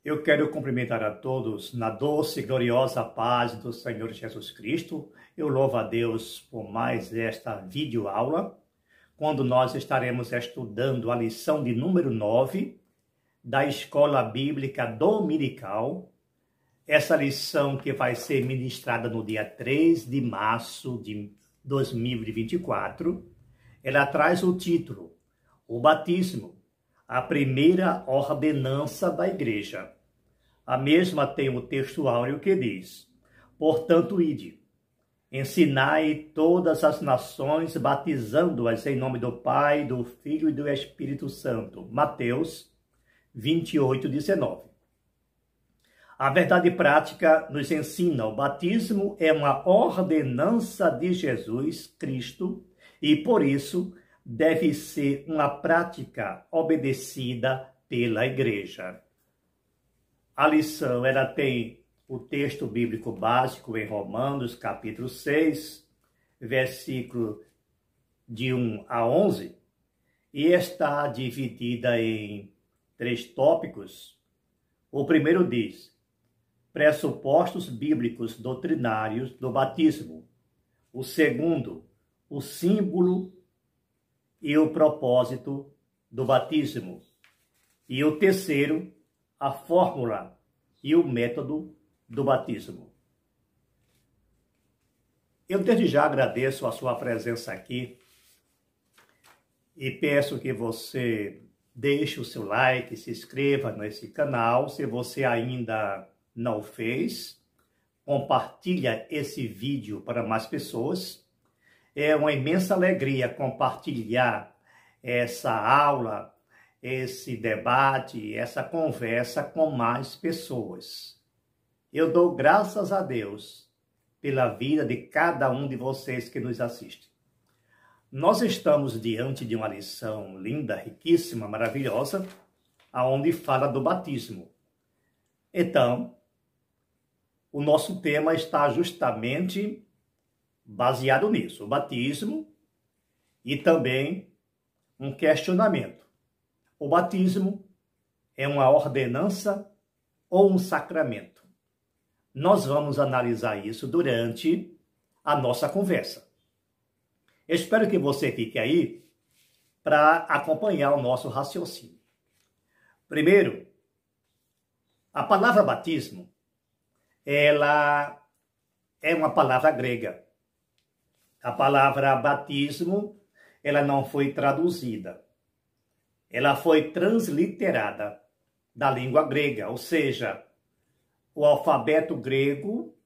Eu quero cumprimentar a todos na doce e gloriosa paz do Senhor Jesus Cristo. Eu louvo a Deus por mais esta videoaula, quando nós estaremos estudando a lição de número 9 da Escola Bíblica Dominical. Essa lição que vai ser ministrada no dia 3 de março de 2024, ela traz o título, O Batismo, a primeira ordenança da igreja. A mesma tem o texto áureo que diz: portanto, ide, ensinai todas as nações, batizando-as em nome do Pai, do Filho e do Espírito Santo. Mateus 28, 19. A verdade prática nos ensina: o batismo é uma ordenança de Jesus Cristo e, por isso, deve ser uma prática obedecida pela igreja. A lição, ela tem o texto bíblico básico em Romanos, capítulo 6, versículo de 1 a 11, e está dividida em 3 tópicos. O primeiro diz: pressupostos bíblicos doutrinários do batismo. O segundo, o símbolo e o propósito do batismo. E o terceiro, a fórmula e o método do batismo. Eu desde já agradeço a sua presença aqui e peço que você deixe o seu like, se inscreva nesse canal. Se você ainda não fez, compartilha esse vídeo para mais pessoas. É uma imensa alegria compartilhar essa aula, esse debate, essa conversa com mais pessoas. Eu dou graças a Deus pela vida de cada um de vocês que nos assiste. Nós estamos diante de uma lição linda, riquíssima, maravilhosa, aonde fala do batismo. Então, o nosso tema está justamente baseado nisso, o batismo, e também um questionamento. O batismo é uma ordenança ou um sacramento? Nós vamos analisar isso durante a nossa conversa. Espero que você fique aí para acompanhar o nosso raciocínio. Primeiro, a palavra batismo, ela é uma palavra grega. A palavra batismo, ela não foi traduzida. Ela foi transliterada da língua grega, ou seja, o alfabeto grego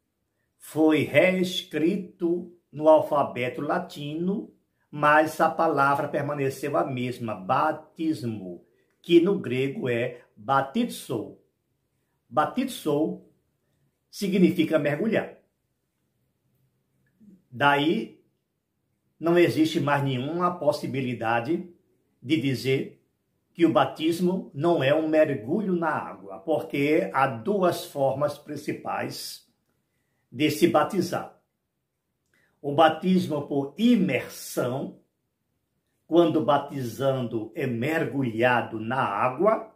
foi reescrito no alfabeto latino, mas a palavra permaneceu a mesma, batismo, que no grego é baptizo. Baptizo significa mergulhar. Daí não existe mais nenhuma possibilidade de dizer que o batismo não é um mergulho na água, porque há 2 formas principais de se batizar. O batismo por imersão, quando batizando é mergulhado na água,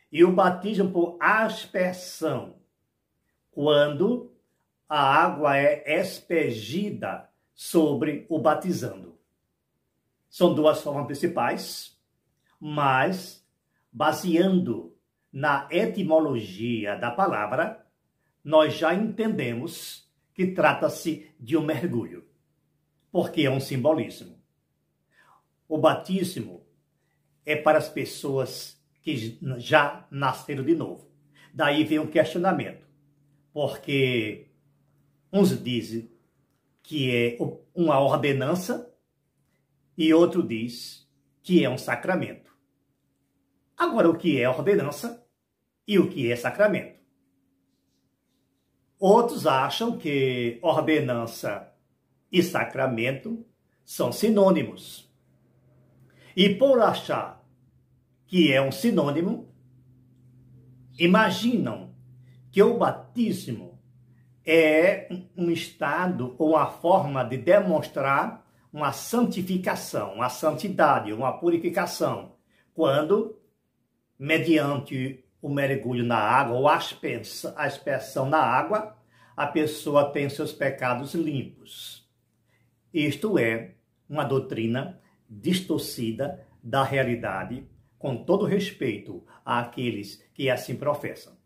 e o batismo por aspersão, quando a água é aspergida sobre o batizando. São 2 formas principais, mas baseando na etimologia da palavra, nós já entendemos que trata-se de um mergulho, porque é um simbolismo. O batismo é para as pessoas que já nasceram de novo. Daí vem um questionamento, porque uns dizem que é uma ordenança e outro diz que é um sacramento. Agora, o que é ordenança e o que é sacramento? Outros acham que ordenança e sacramento são sinônimos. E por achar que é um sinônimo, imaginam que o batismo é um estado ou uma forma de demonstrar uma santificação, uma santidade, uma purificação, quando, mediante o mergulho na água ou a aspersão na água, a pessoa tem seus pecados limpos. Isto é uma doutrina distorcida da realidade, com todo respeito àqueles que assim professam.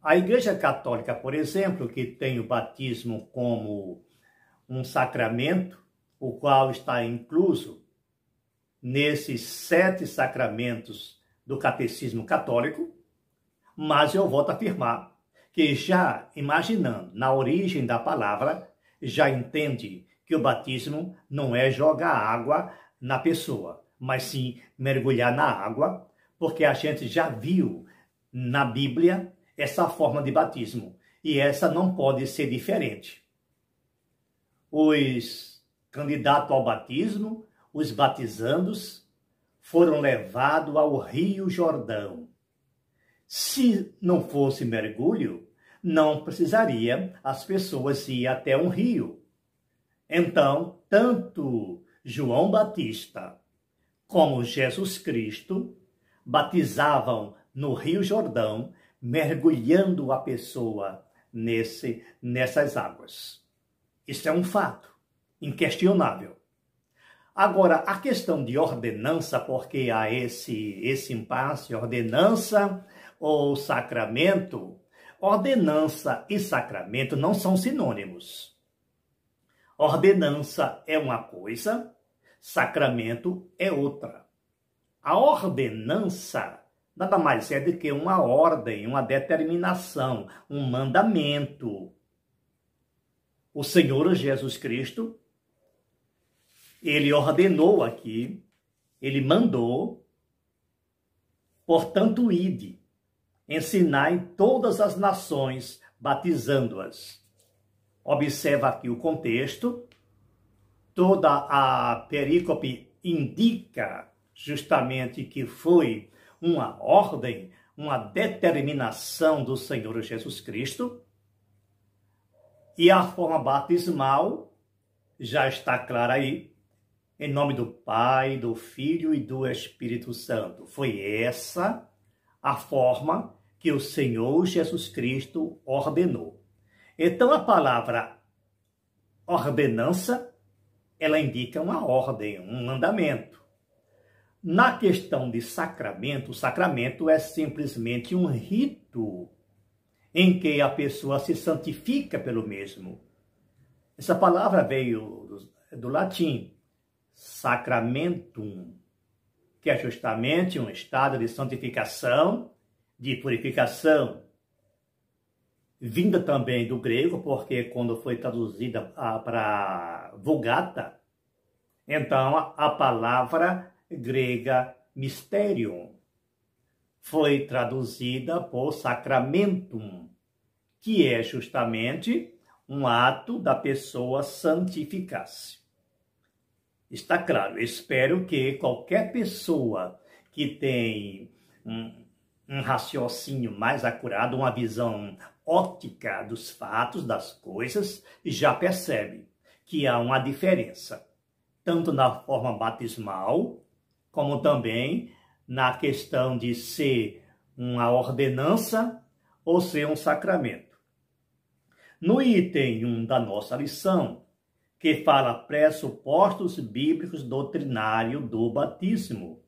A Igreja Católica, por exemplo, que tem o batismo como um sacramento, o qual está incluso nesses 7 sacramentos do Catecismo Católico, mas eu volto a afirmar que já imaginando na origem da palavra, já entende que o batismo não é jogar água na pessoa, mas sim mergulhar na água, porque a gente já viu na Bíblia essa forma de batismo, e essa não pode ser diferente. Os candidatos ao batismo, os batizandos, foram levados ao Rio Jordão. Se não fosse mergulho, não precisaria as pessoas ir até um rio. Então, tanto João Batista como Jesus Cristo batizavam no Rio Jordão, mergulhando a pessoa nessas águas. Isso é um fato inquestionável. Agora, a questão de ordenança, porque há esse impasse, ordenança ou sacramento, ordenança e sacramento não são sinônimos. Ordenança é uma coisa, sacramento é outra. A ordenança nada mais é do que uma ordem, uma determinação, um mandamento. O Senhor Jesus Cristo, ele ordenou aqui, ele mandou, portanto, ide, ensinai todas as nações, batizando-as. Observa aqui o contexto, toda a perícope indica justamente que foi uma ordem, uma determinação do Senhor Jesus Cristo, e a forma batismal já está clara aí, em nome do Pai, do Filho e do Espírito Santo. Foi essa a forma que o Senhor Jesus Cristo ordenou. Então, a palavra ordenança, ela indica uma ordem, um mandamento. Na questão de sacramento, o sacramento é simplesmente um rito em que a pessoa se santifica pelo mesmo. Essa palavra veio do latim, sacramentum, que é justamente um estado de santificação, de purificação. Vinda também do grego, porque quando foi traduzida para Vulgata, então a palavra grega mysterium foi traduzida por sacramentum, que é justamente um ato da pessoa santificar-se. Está claro, espero que qualquer pessoa que tem um raciocínio mais acurado, uma visão óptica dos fatos, das coisas, já percebe que há uma diferença, tanto na forma batismal, como também na questão de ser uma ordenança ou ser um sacramento. No item 1 da nossa lição, que fala pressupostos bíblicos doutrinários do batismo,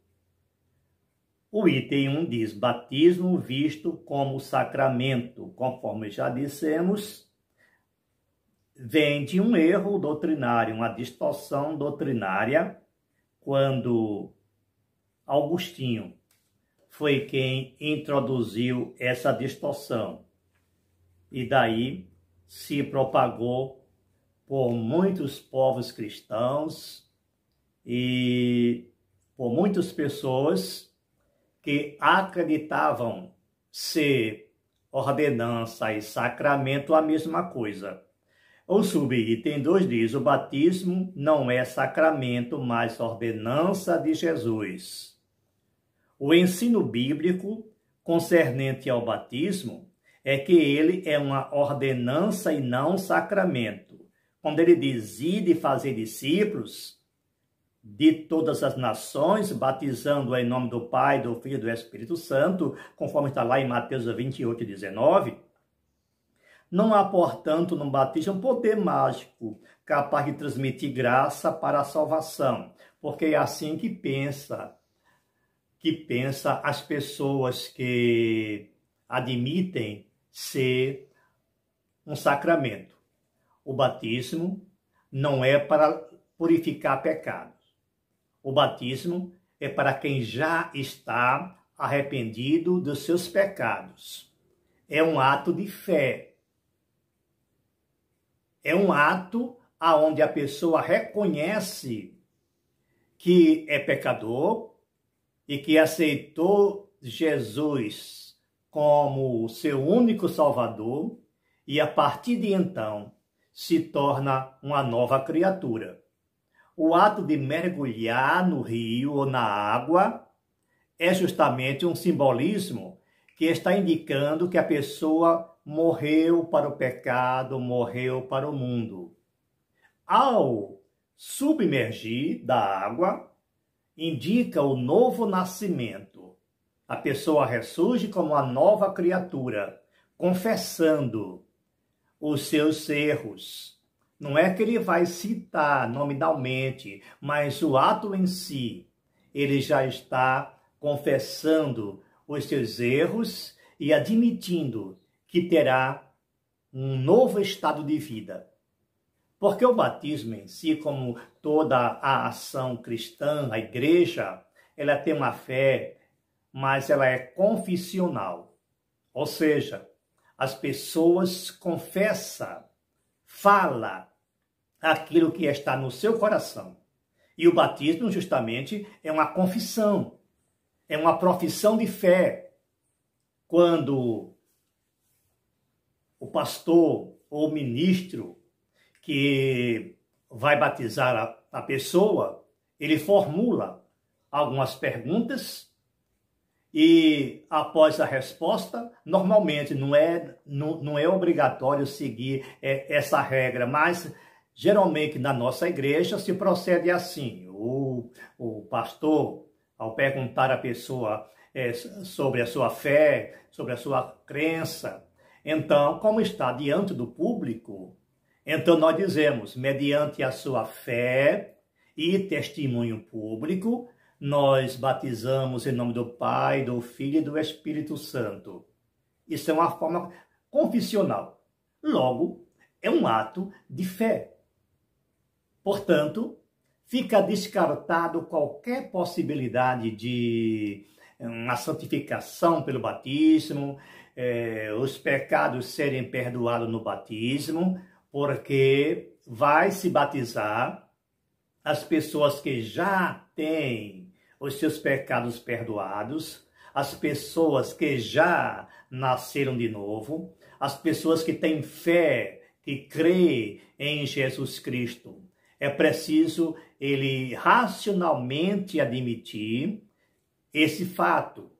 o item 1 diz, batismo visto como sacramento, conforme já dissemos, vem de um erro doutrinário, uma distorção doutrinária, quando Agostinho foi quem introduziu essa distorção. E daí se propagou por muitos povos cristãos e por muitas pessoas que acreditavam ser ordenança e sacramento a mesma coisa. O subitem 2 diz, o batismo não é sacramento, mas ordenança de Jesus. O ensino bíblico concernente ao batismo é que ele é uma ordenança e não sacramento. Quando ele diz, ide fazer discípulos, de todas as nações, batizando em nome do Pai, do Filho e do Espírito Santo, conforme está lá em Mateus 28, 19, não há, portanto, no batismo um poder mágico capaz de transmitir graça para a salvação, porque é assim que pensa as pessoas que admitem ser um sacramento. O batismo não é para purificar pecados. O batismo é para quem já está arrependido dos seus pecados. É um ato de fé. É um ato onde a pessoa reconhece que é pecador e que aceitou Jesus como seu único Salvador e a partir de então se torna uma nova criatura. O ato de mergulhar no rio ou na água é justamente um simbolismo que está indicando que a pessoa morreu para o pecado, morreu para o mundo. Ao submergir da água, indica o novo nascimento. A pessoa ressurge como uma nova criatura, confessando os seus erros. Não é que ele vai citar nominalmente, mas o ato em si, ele já está confessando os seus erros e admitindo que terá um novo estado de vida. Porque o batismo em si, como toda a ação cristã, a igreja, ela tem uma fé, mas ela é confissional. Ou seja, as pessoas confessam, falam aquilo que está no seu coração. E o batismo, justamente, é uma confissão, é uma profissão de fé. Quando o pastor ou o ministro que vai batizar a pessoa, ele formula algumas perguntas e após a resposta, normalmente não é obrigatório seguir essa regra, mas geralmente na nossa igreja se procede assim. O pastor, ao perguntar à pessoa sobre a sua fé, sobre a sua crença, então, como está diante do público, então nós dizemos, mediante a sua fé e testemunho público, nós batizamos em nome do Pai, do Filho e do Espírito Santo. Isso é uma forma confissional. Logo, é um ato de fé. Portanto, fica descartado qualquer possibilidade de uma santificação pelo batismo, os pecados serem perdoados no batismo, porque vai se batizar as pessoas que já têm os seus pecados perdoados, as pessoas que já nasceram de novo, as pessoas que têm fé, que crê em Jesus Cristo. É preciso ele racionalmente admitir esse fato.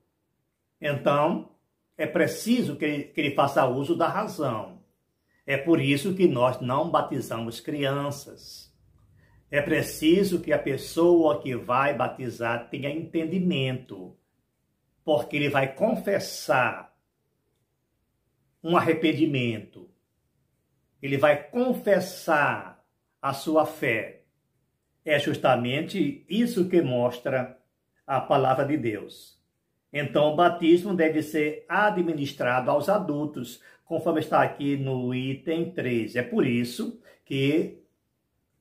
Então, é preciso que ele faça uso da razão. É por isso que nós não batizamos crianças. É preciso que a pessoa que vai batizar tenha entendimento, porque ele vai confessar um arrependimento. Ele vai confessar a sua fé. É justamente isso que mostra a palavra de Deus. Então, o batismo deve ser administrado aos adultos, conforme está aqui no item 3. É por isso que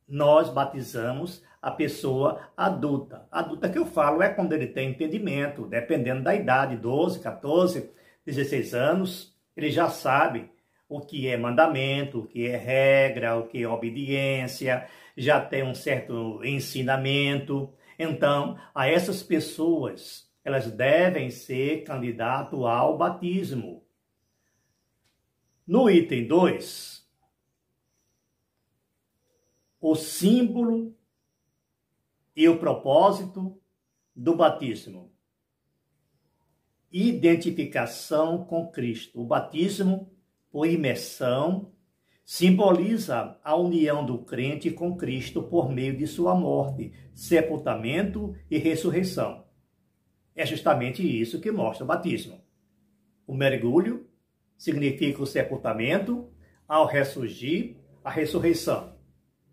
nós batizamos a pessoa adulta. Adulta que eu falo é quando ele tem entendimento, dependendo da idade, 12, 14, 16 anos, ele já sabe o que é mandamento, o que é regra, o que é obediência, já tem um certo ensinamento. Então, a essas pessoas, elas devem ser candidato ao batismo. No item 2, o símbolo e o propósito do batismo. Identificação com Cristo. O batismo, por imersão, Simboliza a união do crente com Cristo por meio de sua morte, sepultamento e ressurreição. É justamente isso que mostra o batismo. O mergulho significa o sepultamento, ao ressurgir, a ressurreição,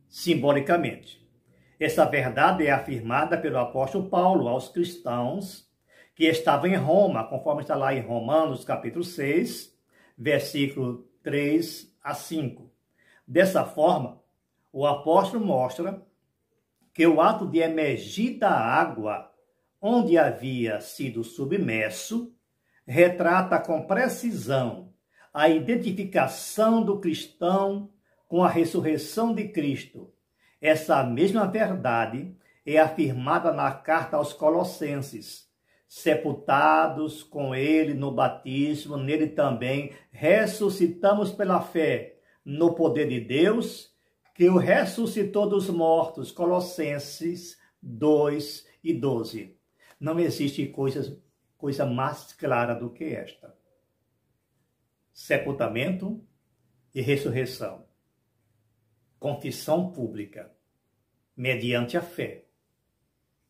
simbolicamente. Essa verdade é afirmada pelo apóstolo Paulo aos cristãos que estavam em Roma, conforme está lá em Romanos, capítulo 6, versículo 3 a 5. Dessa forma, o apóstolo mostra que o ato de emergir da água onde havia sido submerso retrata com precisão a identificação do cristão com a ressurreição de Cristo. Essa mesma verdade é afirmada na carta aos Colossenses. Sepultados com ele no batismo, nele também ressuscitamos pela fé no poder de Deus, que o ressuscitou dos mortos. Colossenses 2 e 12. Não existe coisa mais clara do que esta. Sepultamento e ressurreição. Confissão pública, mediante a fé.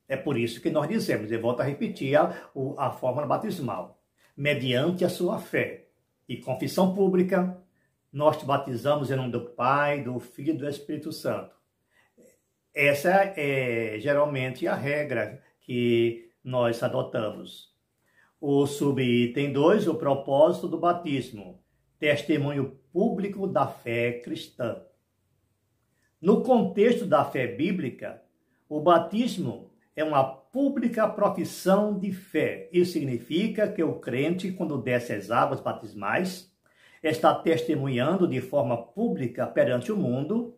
É por isso que nós dizemos, eu volto a repetir a fórmula batismal. Mediante a sua fé e confissão pública, nós te batizamos em nome do Pai, do Filho e do Espírito Santo. Essa é geralmente a regra que nós adotamos. O subitem 2, o propósito do batismo, testemunho público da fé cristã. No contexto da fé bíblica, o batismo é uma pública profissão de fé. Isso significa que o crente, quando desce as águas batismais, está testemunhando de forma pública perante o mundo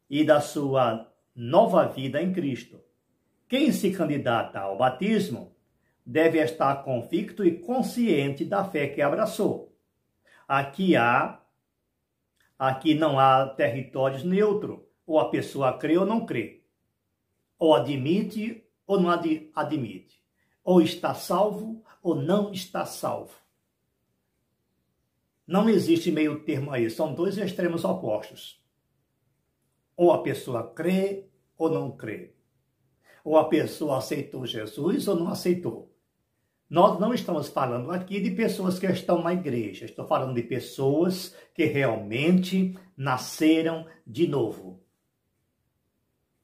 e da sua nova vida em Cristo. Quem se candidata ao batismo deve estar convicto e consciente da fé que abraçou. Aqui não há territórios neutros, ou a pessoa crê ou não crê, ou admite ou não admite, ou está salvo ou não está salvo. Não existe meio termo aí, são dois extremos opostos. Ou a pessoa crê ou não crê, ou a pessoa aceitou Jesus ou não aceitou. Nós não estamos falando aqui de pessoas que estão na igreja. Estou falando de pessoas que realmente nasceram de novo.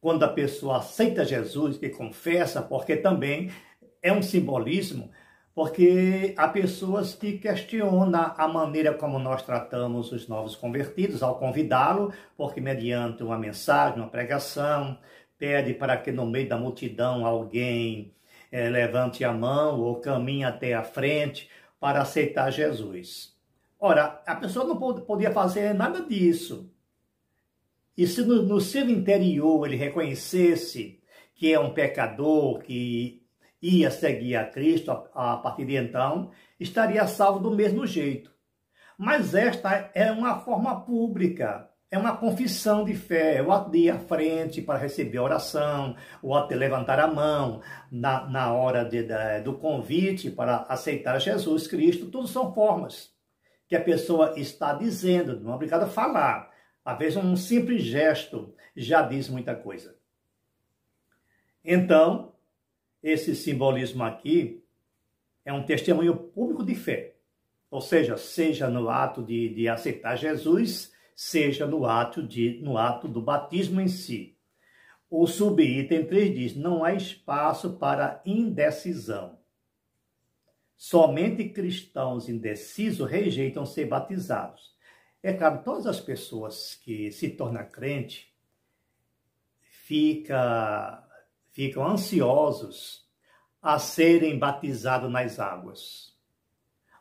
Quando a pessoa aceita Jesus, que confessa, porque também é um simbolismo, porque há pessoas que questionam a maneira como nós tratamos os novos convertidos ao convidá-lo, porque mediante uma mensagem, uma pregação, pede para que no meio da multidão alguém levante a mão ou caminhe até a frente para aceitar Jesus. Ora, a pessoa não podia fazer nada disso. E se no seu interior ele reconhecesse que é um pecador, que ia seguir a Cristo a partir de então, estaria salvo do mesmo jeito. Mas esta é uma forma pública. É uma confissão de fé, o ato de ir à frente para receber a oração, o ato de levantar a mão na hora do convite para aceitar Jesus Cristo. Tudo são formas que a pessoa está dizendo, não é obrigado a falar. Às vezes um simples gesto já diz muita coisa. Então, esse simbolismo aqui é um testemunho público de fé. Ou seja no ato de aceitar Jesus, seja no ato do batismo em si. O subitem 3 diz, não há espaço para indecisão. Somente cristãos indecisos rejeitam ser batizados. É claro, todas as pessoas que se tornam crente ficam ansiosos a serem batizados nas águas.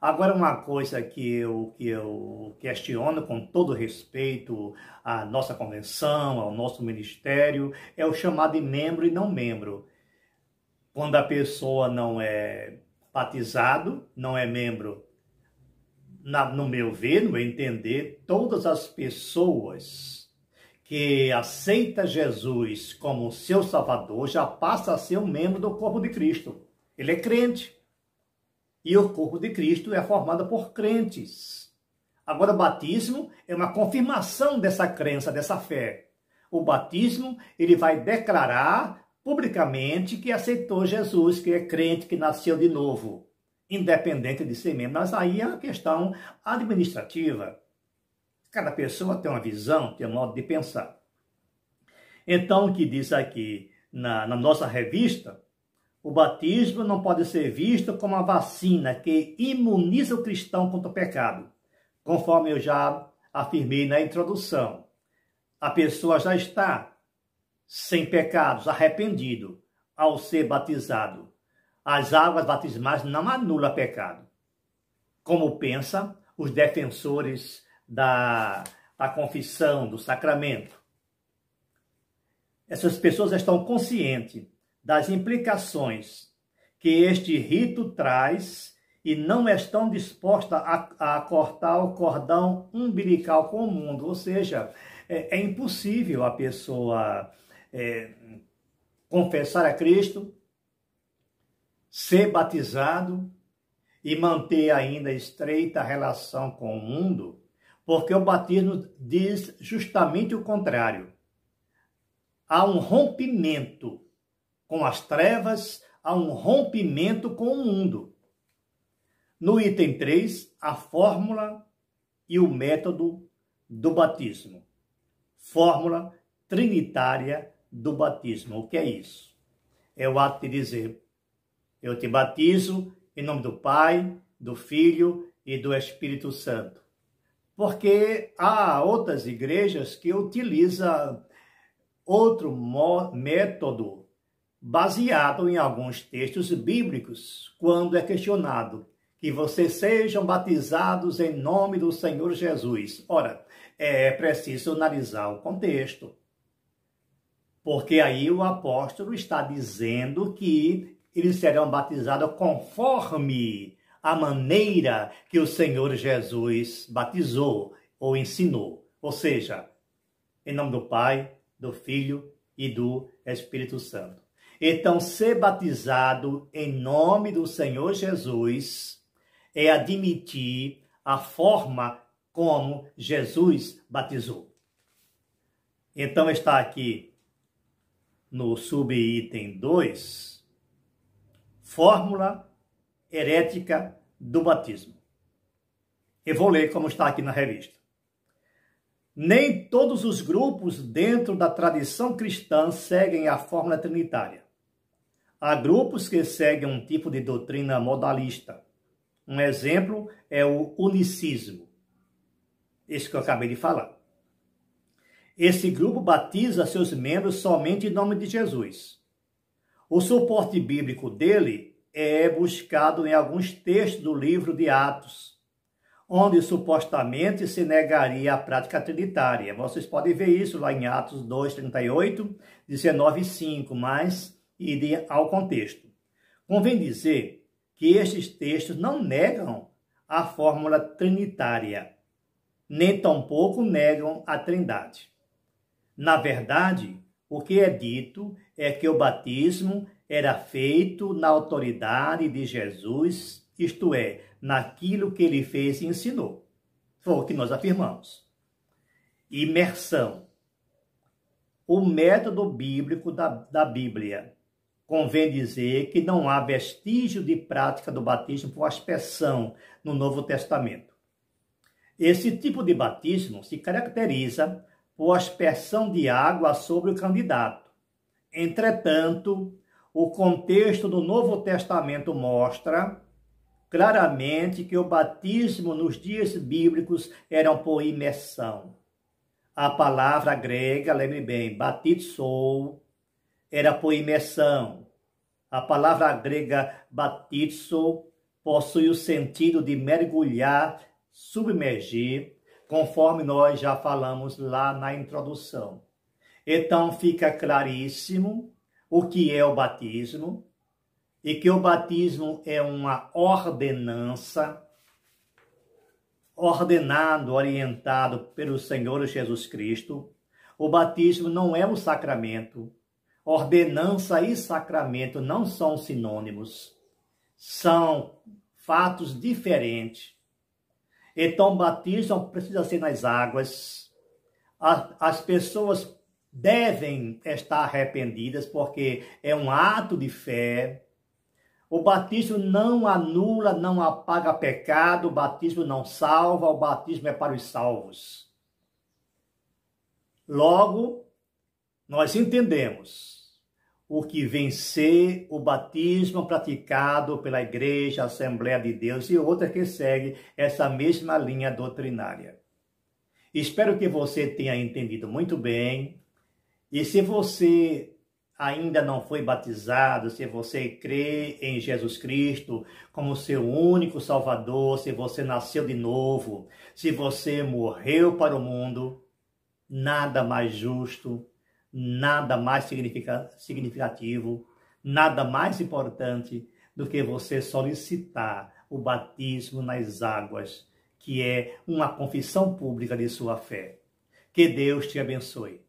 Agora, uma coisa que eu questiono com todo respeito à nossa convenção, ao nosso ministério, é o chamado de membro e não membro. Quando a pessoa não é batizado, não é membro, no meu ver, no meu entender, todas as pessoas que aceitam Jesus como seu Salvador já passam a ser um membro do corpo de Cristo. Ele é crente. E o corpo de Cristo é formado por crentes. Agora, o batismo é uma confirmação dessa crença, dessa fé. O batismo, ele vai declarar publicamente que aceitou Jesus, que é crente, que nasceu de novo, independente de si mesmo. Mas aí é uma questão administrativa. Cada pessoa tem uma visão, tem um modo de pensar. Então, o que diz aqui na nossa revista, o batismo não pode ser visto como uma vacina que imuniza o cristão contra o pecado. Conforme eu já afirmei na introdução, a pessoa já está sem pecados, arrependido, ao ser batizado. As águas batismais não anulam pecado, como pensam os defensores da confissão, do sacramento. Essas pessoas estão conscientes das implicações que este rito traz e não estão dispostas a cortar o cordão umbilical com o mundo. Ou seja, é impossível a pessoa confessar a Cristo, ser batizado e manter ainda estreita relação com o mundo, porque o batismo diz justamente o contrário. Há um rompimento com as trevas, há um rompimento com o mundo. No item 3, a fórmula e o método do batismo. Fórmula trinitária do batismo. O que é isso? É o ato de dizer: eu te batizo em nome do Pai, do Filho e do Espírito Santo. Porque há outras igrejas que utilizam outro método baseado em alguns textos bíblicos, quando é questionado que vocês sejam batizados em nome do Senhor Jesus. Ora, é preciso analisar o contexto, porque aí o apóstolo está dizendo que eles serão batizados conforme a maneira que o Senhor Jesus batizou ou ensinou. Ou seja, em nome do Pai, do Filho e do Espírito Santo. Então, ser batizado em nome do Senhor Jesus é admitir a forma como Jesus batizou. Então, está aqui no subitem 2, fórmula herética do batismo. Eu vou ler como está aqui na revista. Nem todos os grupos dentro da tradição cristã seguem a fórmula trinitária. Há grupos que seguem um tipo de doutrina modalista. Um exemplo é o unicismo. Esse que eu acabei de falar. Esse grupo batiza seus membros somente em nome de Jesus. O suporte bíblico dele é buscado em alguns textos do livro de Atos, onde supostamente se negaria a prática trinitária. Vocês podem ver isso lá em Atos 2:38, 19:5, mas ide ao contexto. Convém dizer que estes textos não negam a fórmula trinitária, nem tampouco negam a Trindade. Na verdade, o que é dito é que o batismo era feito na autoridade de Jesus, isto é, naquilo que ele fez e ensinou. Foi o que nós afirmamos. Imersão. O método bíblico da Bíblia. Convém dizer que não há vestígio de prática do batismo por aspersão no Novo Testamento. Esse tipo de batismo se caracteriza por aspersão de água sobre o candidato. Entretanto, o contexto do Novo Testamento mostra claramente que o batismo nos dias bíblicos era por imersão. A palavra grega, lembre bem, batizo, era por imersão. A palavra grega batizo possui o sentido de mergulhar, submergir, conforme nós já falamos lá na introdução. Então fica claríssimo o que é o batismo, e que o batismo é uma ordenança, ordenado, orientado pelo Senhor Jesus Cristo. O batismo não é um sacramento. Ordenança e sacramento não são sinônimos. São fatos diferentes. Então, o batismo precisa ser nas águas. As pessoas devem estar arrependidas, porque é um ato de fé. O batismo não anula, não apaga pecado, o batismo não salva, o batismo é para os salvos. Logo, nós entendemos o que vem ser o batismo praticado pela Igreja, Assembleia de Deus e outra que segue essa mesma linha doutrinária. Espero que você tenha entendido muito bem. E se você ainda não foi batizado, se você crê em Jesus Cristo como seu único Salvador, se você nasceu de novo, se você morreu para o mundo, nada mais justo, nada mais significativo, nada mais importante do que você solicitar o batismo nas águas, que é uma confissão pública de sua fé. Que Deus te abençoe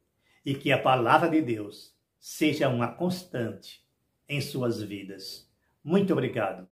e que a palavra de Deus seja uma constante em suas vidas. Muito obrigado.